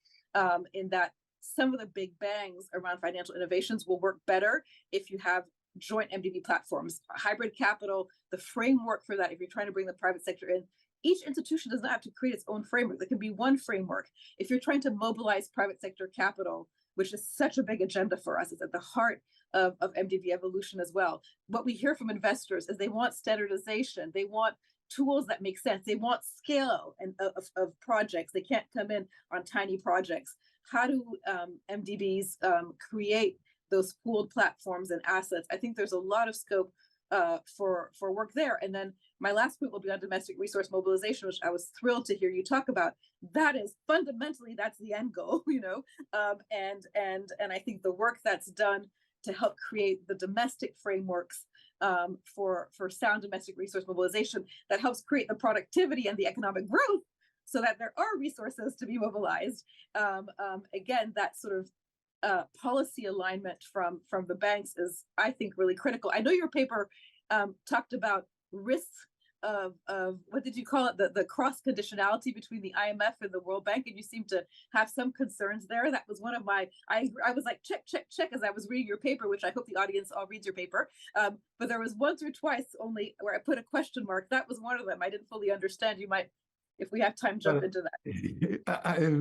in that some of the big bangs around financial innovations will work better if you have joint MDB platforms, hybrid capital, the framework for that. If you're trying to bring the private sector in, each institution does not have to create its own framework. There can be one framework. If you're trying to mobilize private sector capital, which is such a big agenda for us, it's at the heart of MDB evolution as well. What we hear from investors is they want standardization. They want tools that make sense. They want scale of projects. They can't come in on tiny projects. How do MDBs create those pooled platforms and assets? I think there's a lot of scope for work there. And then my last point will be on domestic resource mobilization, which I was thrilled to hear you talk about. That is fundamentally, that's the end goal, and I think the work that's done to help create the domestic frameworks for sound domestic resource mobilization that helps create the productivity and the economic growth so that there are resources to be mobilized. Again, that sort of policy alignment from the banks is, I think, really critical. I know your paper talked about risks of what did you call it, the cross conditionality between the IMF and the World Bank, and you seem to have some concerns there. That was one of my, I was like, check as I was reading your paper, which I hope the audience all reads your paper, but there was once or twice only where I put a question mark. That was one of them. I didn't fully understand. You might, if we have time, jump into that.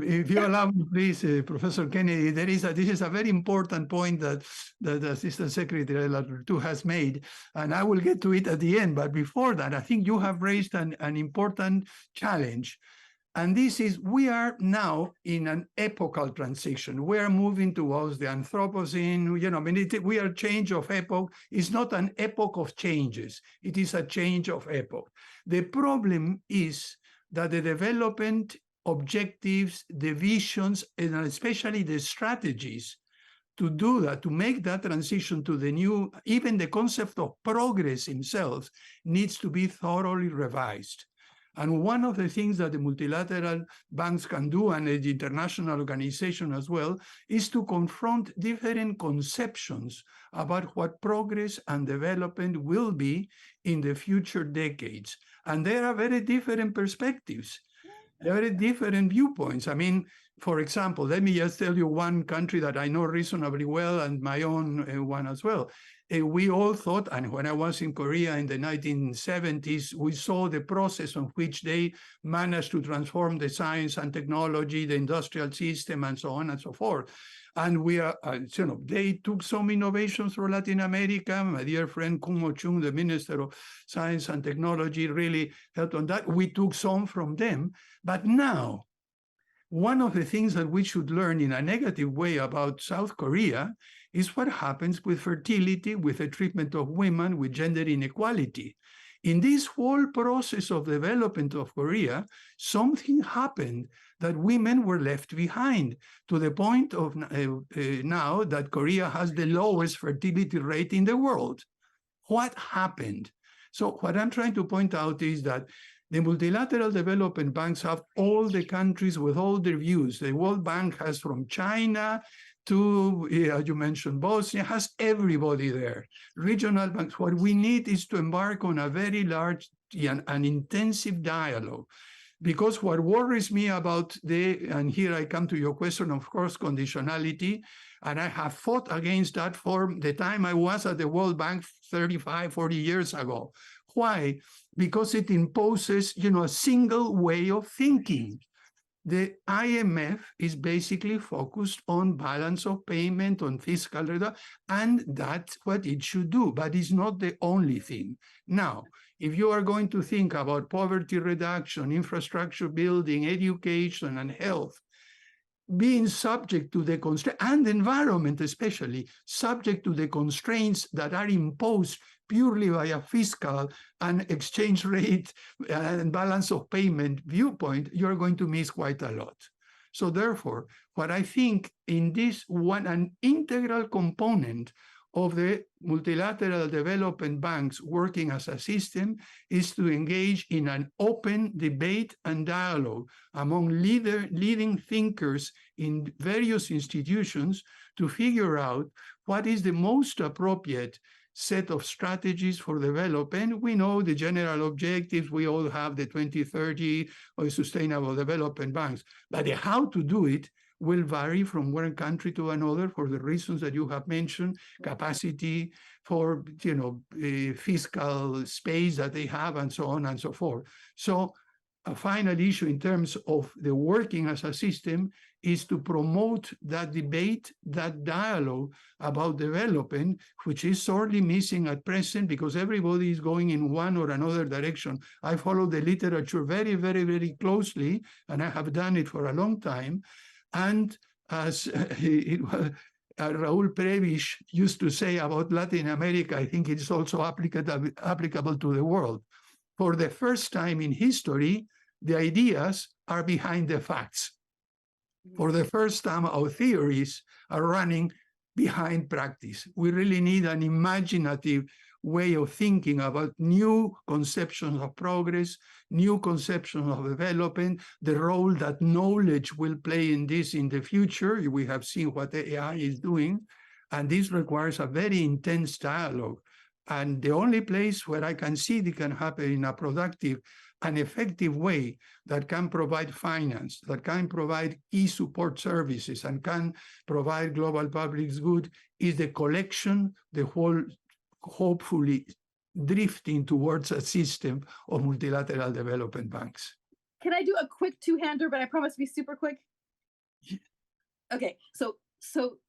If you allow me, please, Professor Kennedy, this is a very important point that the Assistant Secretary Latortu has made, and I will get to it at the end. But before that, I think you have raised an important challenge. And this is, we are now in an epochal transition. We are moving towards the Anthropocene. We are change of epoch. It's not an epoch of changes. It is a change of epoch. The problem is that the development objectives, the visions, and especially the strategies to do that, to make that transition to the new, even the concept of progress himself needs to be thoroughly revised. And one of the things that the multilateral banks can do, and the international organization as well, is to confront different conceptions about what progress and development will be in the future decades. And there are very different perspectives, very different viewpoints. I mean, for example, let me just tell you one country that I know reasonably well, and my own one as well. We all thought, and when I was in Korea in the 1970s, we saw the process on which they managed to transform the science and technology, the industrial system, and so on and so forth. And we are, they took some innovations from Latin America. My dear friend Kumo Chung, the Minister of Science and Technology, really helped on that. We took some from them. But now, one of the things that we should learn in a negative way about South Korea is what happens with fertility, with the treatment of women, with gender inequality. In this whole process of development of Korea, something happened that women were left behind, to the point of now that Korea has the lowest fertility rate in the world. What happened? So what I'm trying to point out is that the multilateral development banks have all the countries with all their views. The World Bank has from China to, you mentioned, Bosnia, has everybody there. Regional banks. What we need is to embark on a very large and intensive dialogue. Because what worries me about and here I come to your question, of course, conditionality, and I have fought against that for the time I was at the World Bank 35, 40 years ago. Why? Because it imposes, a single way of thinking. The IMF is basically focused on balance of payment, on fiscal reduction, and that's what it should do, but it's not the only thing. Now, if you are going to think about poverty reduction, infrastructure building, education, and health, being subject to the constraints, and environment especially, subject to the constraints that are imposed purely by a fiscal and exchange rate and balance of payment viewpoint, you're going to miss quite a lot. So therefore, what I think in this an integral component of the multilateral development banks working as a system is to engage in an open debate and dialogue among leading thinkers in various institutions to figure out what is the most appropriate set of strategies for development. We know the general objectives. We all have the 2030 or Sustainable Development Banks, but the how to do it will vary from one country to another for the reasons that you have mentioned, capacity for, fiscal space that they have, and so on and so forth. So a final issue in terms of the working as a system is to promote that debate, that dialogue about development, which is sorely missing at present because everybody is going in one or another direction. I follow the literature very, very, very closely, and I have done it for a long time. And as Raúl Prebisch used to say about Latin America, I think it's also applicable to the world. For the first time in history, the ideas are behind the facts. For the first time, our theories are running behind practice. We really need an imaginative way of thinking about new conceptions of progress, new conceptions of development, the role that knowledge will play in this in the future. We have seen what AI is doing, and this requires a very intense dialogue. And the only place where I can see it can happen in a productive and effective way that can provide finance, that can provide key support services, and can provide global public good is the collection, the whole, hopefully drifting towards a system of multilateral development banks. Can I do a quick two-hander, but I promise to be super quick? Okay, so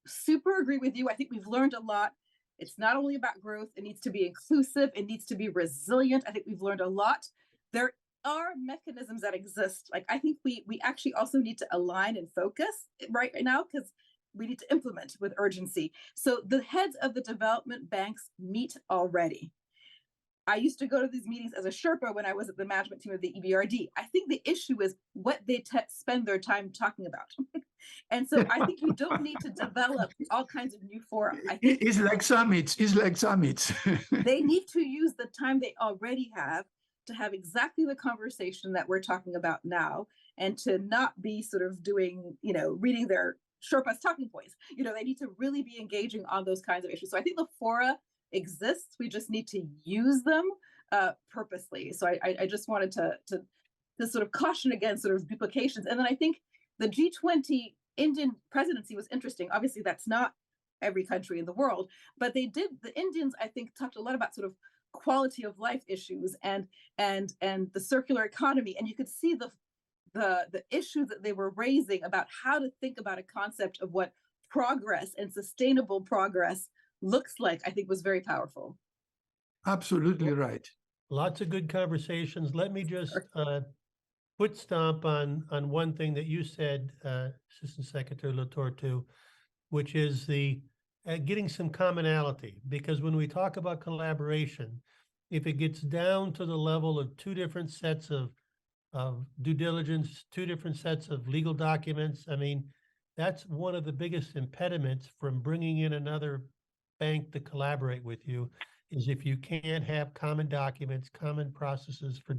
super agree with you. I think we've learned a lot. It's not only about growth, it needs to be inclusive, it needs to be resilient. I think we've learned a lot. There are mechanisms that exist. Like, I think we actually also need to align and focus right now, because we need to implement with urgency. So the heads of the development banks meet already. I used to go to these meetings as a Sherpa when I was at the management team of the EBRD. I think the issue is what they spend their time talking about. And so I think you don't need to develop all kinds of new fora. I think it's like summits. It's like summits. They need to use the time they already have to have exactly the conversation that we're talking about now, and to not be sort of doing, reading their Sherpa's talking points. They need to really be engaging on those kinds of issues. So I think the fora exists. We just need to use them purposely. So I just wanted to sort of caution against sort of duplications. And then I think the G20 Indian presidency was interesting. Obviously, that's not every country in the world, but the Indians, I think, talked a lot about sort of quality of life issues and the circular economy. And you could see the issues that they were raising about how to think about a concept of what progress and sustainable progress looks like, I think was very powerful. Absolutely right. Lots of good conversations. Let me just foot stomp on one thing that you said, Assistant Secretary Latortu, which is the getting some commonality. Because when we talk about collaboration, if it gets down to the level of two different sets of due diligence, two different sets of legal documents, I mean, that's one of the biggest impediments from bringing in another bank to collaborate with you, is if you can't have common documents, common processes for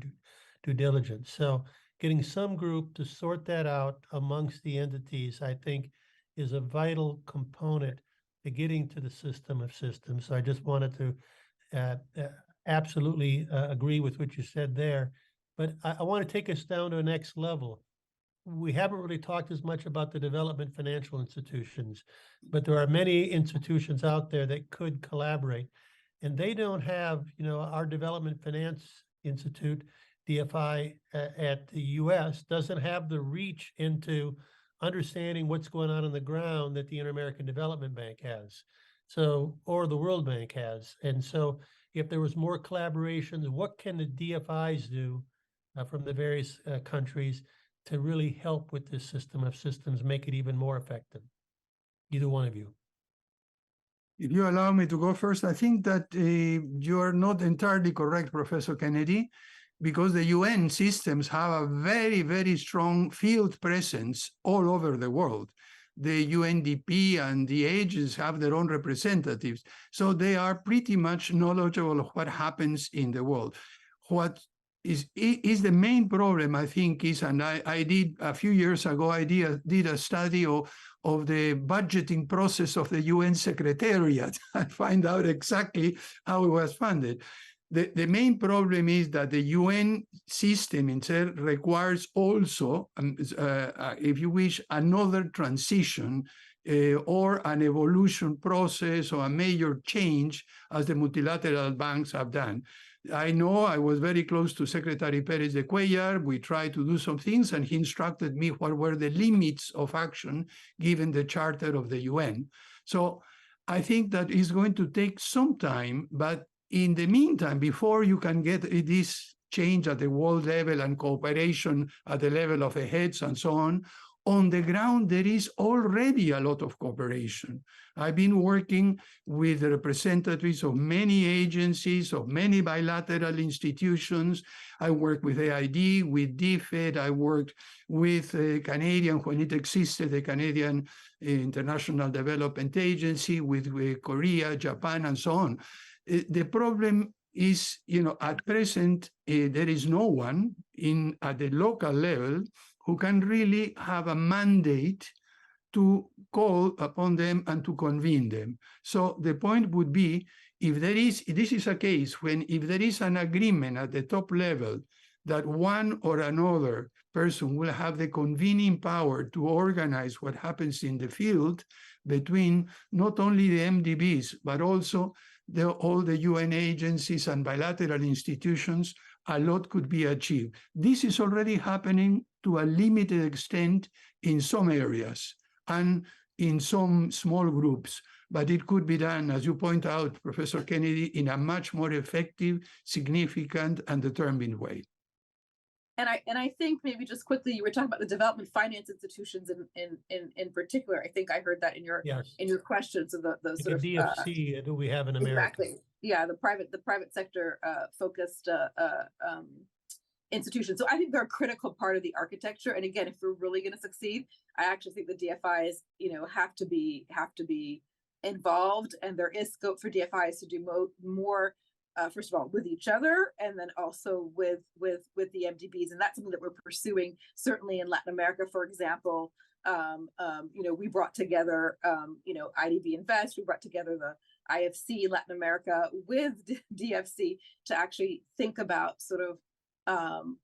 due diligence. So getting some group to sort that out amongst the entities, I think, is a vital component to getting to the system of systems. So I just wanted to absolutely agree with what you said there. But I want to take us down to a next level. We haven't really talked as much about the development financial institutions, but there are many institutions out there that could collaborate. And they don't have, our Development Finance Institute, DFI at the US, doesn't have the reach into understanding what's going on the ground that the Inter-American Development Bank has, or the World Bank has. And so if there was more collaborations, what can the DFIs do from the various countries to really help with this system of systems, make it even more effective? Either one of you. If you allow me to go first, I think that you are not entirely correct, Professor Kennedy, because the UN systems have a very, very strong field presence all over the world. The UNDP and the agencies have their own representatives, so they are pretty much knowledgeable of what happens in the world. What is the main problem, I think, is, and I did a few years ago, I did a study of the budgeting process of the UN Secretariat and find out exactly how it was funded. The main problem is that the UN system itself requires also, if you wish, another transition or an evolution process or a major change, as the multilateral banks have done. I know I was very close to Secretary Perez de Cuellar. We tried to do some things, and he instructed me what were the limits of action given the charter of the UN. So I think that is going to take some time, but in the meantime, before you can get this change at the world level and cooperation at the level of the heads and so on the ground, there is already a lot of cooperation. I've been working with the representatives of many agencies, of many bilateral institutions. I worked with AID, with DFID. I worked with Canadian, when it existed, the Canadian International Development Agency, with Korea, Japan, and so on. The problem is, at present, there is no one at the local level who can really have a mandate to call upon them and to convene them. So the point would be, this is a case if there is an agreement at the top level that one or another person will have the convening power to organize what happens in the field between not only the MDBs, but also all the UN agencies and bilateral institutions, a lot could be achieved. This is already happening to a limited extent in some areas and in some small groups, but it could be done, as you point out, Professor Kennedy, in a much more effective, significant, and determined way. And I think maybe just quickly, you were talking about the development finance institutions in particular. I think I heard that in your question. So the sort of DFC that we have in America. Exactly. Yeah, the private sector focused institutions. So I think they're a critical part of the architecture. And again, if we're really going to succeed, I actually think the DFIs, have to be involved, and there is scope for DFIs to do more. First of all, with each other, and then also with the MDBs, and that's something that we're pursuing. Certainly in Latin America, for example, we brought together, IDB Invest. We brought together the IFC Latin America with DFC to actually think about sort of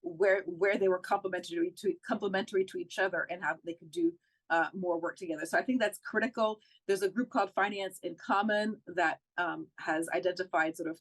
where they were complementary to each other and how they could do more work together. So I think that's critical. There's a group called Finance in Common that has identified sort of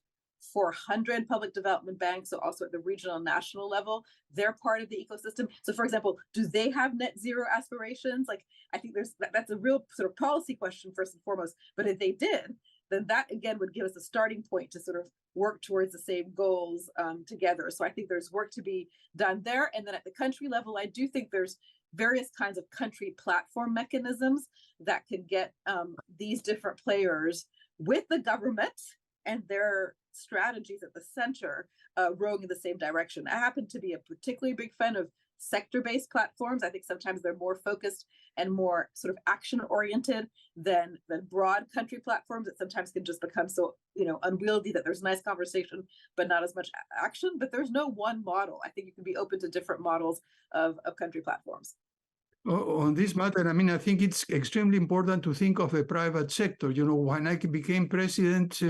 400 public development banks, so also at the regional and national level, they're part of the ecosystem. So for example, do they have net zero aspirations? Like, I think that's a real sort of policy question first and foremost, but if they did, then that again would give us a starting point to sort of work towards the same goals together. So I think there's work to be done there. And then at the country level, I do think there's various kinds of country platform mechanisms that can get these different players with the government and their strategies at the center rowing in the same direction. I happen to be a particularly big fan of sector-based platforms. I think sometimes they're more focused and more sort of action-oriented than broad country platforms that sometimes can just become so, unwieldy that there's nice conversation, but not as much action. But there's no one model. I think you can be open to different models of country platforms. On this matter, I mean, I think it's extremely important to think of the private sector. When I became president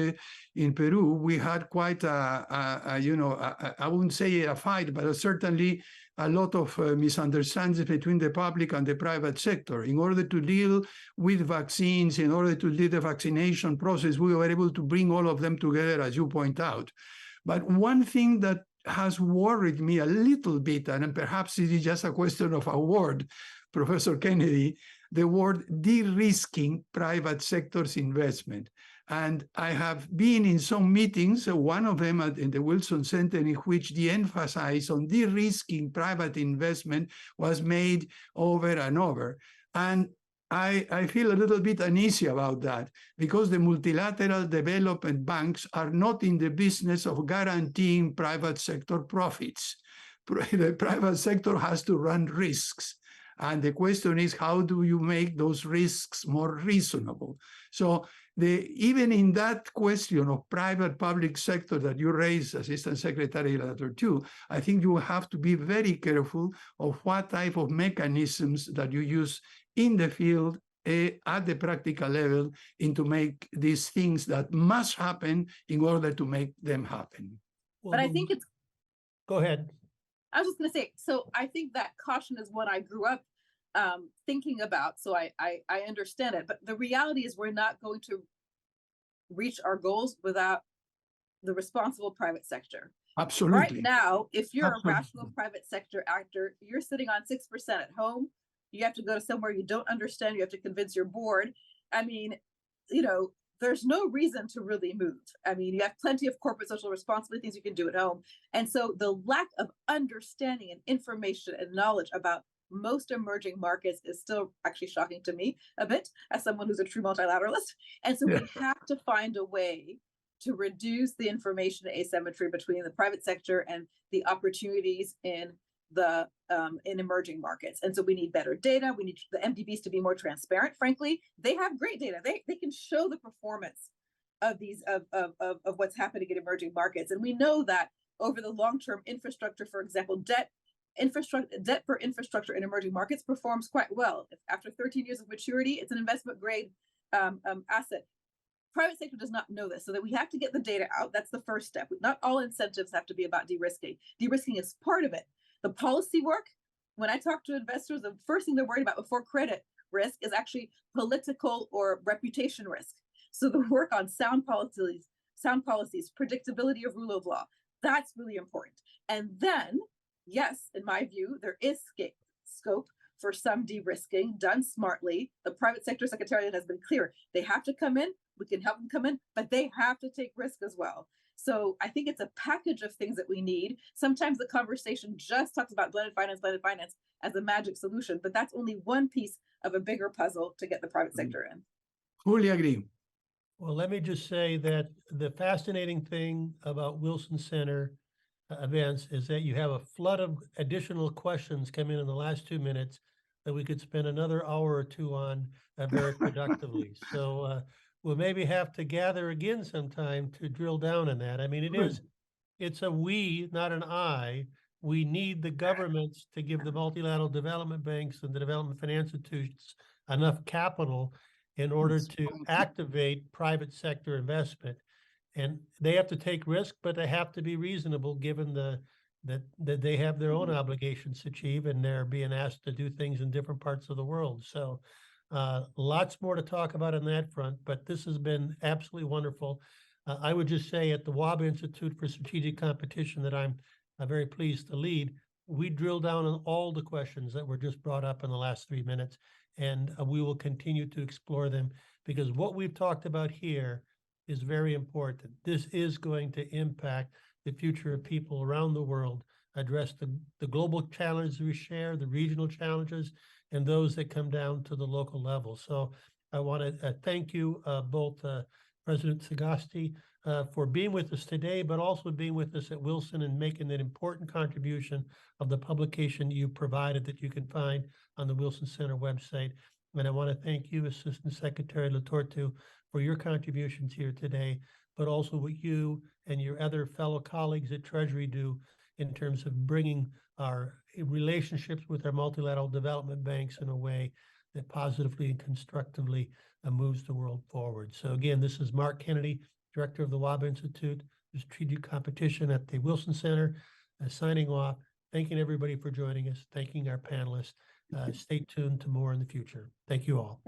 in Peru, we had quite I wouldn't say a fight, but certainly a lot of misunderstandings between the public and the private sector. In order to deal with vaccines, in order to lead the vaccination process, we were able to bring all of them together, as you point out. But one thing that has worried me a little bit, and perhaps it is just a question of a word, Professor Kennedy, the word de-risking private sector's investment. And I have been in some meetings, one of them in the Wilson Center, in which the emphasis on de-risking private investment was made over and over. And I feel a little bit uneasy about that, because the multilateral development banks are not in the business of guaranteeing private sector profits. The private sector has to run risks. And the question is, how do you make those risks more reasonable? So even in that question of private-public sector that you raised, Assistant Secretary Letter 2, I think you have to be very careful of what type of mechanisms that you use in the field at the practical level to make these things that must happen in order to make them happen. But I think it's... Go ahead. I was just going to say, so I think that caution is what I grew up thinking about, so I understand it. But the reality is we're not going to reach our goals without the responsible private sector. Absolutely. Right now, if you're a rational private sector actor, you're sitting on 6% at home. You have to go to somewhere you don't understand. You have to convince your board. I mean, there's no reason to really move. I mean, you have plenty of corporate social responsibility things you can do at home. And so the lack of understanding and information and knowledge about most emerging markets is still actually shocking to me a bit, as someone who's a true multilateralist. And so we have to find a way to reduce the information asymmetry between the private sector and the opportunities in the in emerging markets. And so we need better data. We need the MDBs to be more transparent. Frankly, they have great data. They can show the performance of these of what's happening in emerging markets. And we know that over the long-term infrastructure, for example, debt for infrastructure in emerging markets performs quite well. If after 13 years of maturity, it's an investment grade asset. Private sector does not know this, so that we have to get the data out. That's the first step. Not all incentives have to be about de-risking. De-risking is part of it. The policy work, when I talk to investors, the first thing they're worried about before credit risk is actually political or reputation risk. So the work on sound policies, predictability of rule of law, that's really important. And then, yes, in my view, there is scope for some de-risking done smartly. The private sector secretariat has been clear. They have to come in, we can help them come in, but they have to take risk as well. So I think it's a package of things that we need. Sometimes the conversation just talks about blended finance as a magic solution, but that's only one piece of a bigger puzzle to get the private sector in. Fully agree. Well, let me just say that the fascinating thing about Wilson Center events is that you have a flood of additional questions come in the last 2 minutes that we could spend another hour or two on very productively. So we'll maybe have to gather again sometime to drill down on that. I mean, it's a we, not an I. We need the governments to give the multilateral development banks and the development finance institutions enough capital in order to activate private sector investment. And they have to take risk, but they have to be reasonable given that they have their own obligations to achieve, and they're being asked to do things in different parts of the world. So lots more to talk about on that front, but this has been absolutely wonderful. I would just say at the WAB Institute for Strategic Competition that I'm very pleased to lead, we drill down on all the questions that were just brought up in the last 3 minutes, and we will continue to explore them, because what we've talked about here is very important. This is going to impact the future of people around the world, address the global challenges we share, the regional challenges, and those that come down to the local level. So I want to thank you both, President Sagasti, for being with us today, but also being with us at Wilson and making that important contribution of the publication you provided that you can find on the Wilson Center website. And I want to thank you, Assistant Secretary Latortu, for your contributions here today, but also what you and your other fellow colleagues at Treasury do in terms of bringing our relationships with our multilateral development banks in a way that positively and constructively moves the world forward. So again, this is Mark Kennedy, Director of the WAB Institute, Strategic Competition at the Wilson Center, signing off, thanking everybody for joining us, thanking our panelists. Stay tuned to more in the future. Thank you all.